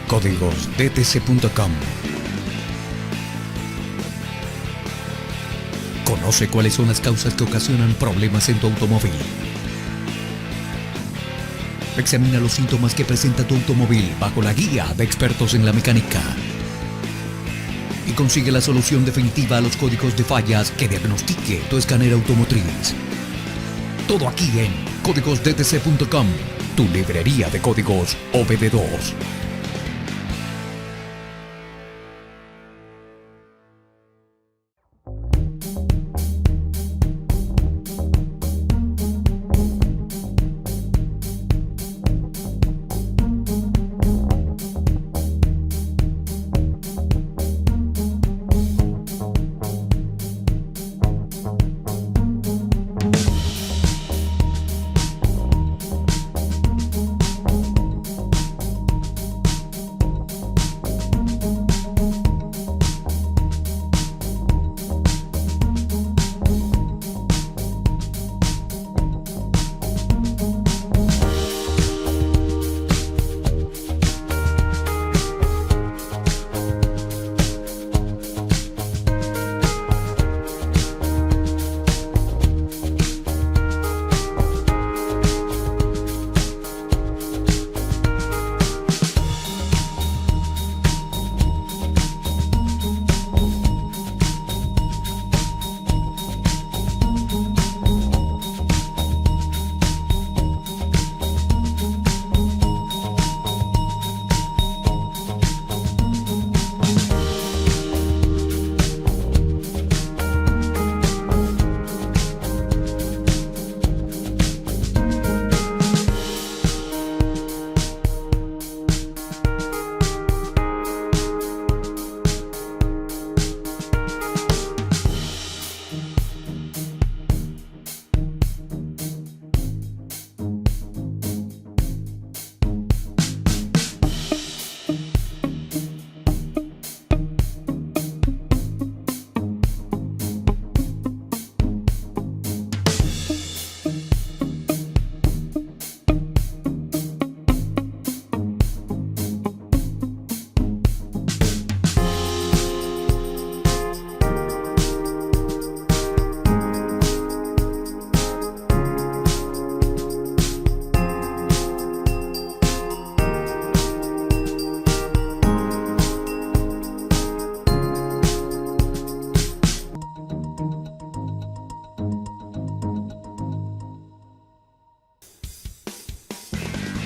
códigosdtc.com. Conoce cuáles son las causas que ocasionan problemas en tu automóvil. Examina los síntomas que presenta tu automóvil bajo la guía de expertos en la mecánica. Y consigue la solución definitiva a los códigos de fallas que diagnostique tu escáner automotriz. Todo aquí en códigosdtc.com, tu librería de códigos OBD2.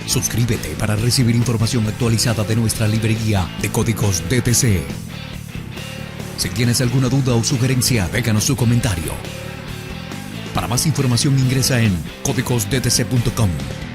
Suscríbete para recibir información actualizada de nuestra librería de códigos DTC. Si tienes alguna duda o sugerencia, déjanos su comentario. Para más información ingresa en códigosdtc.com.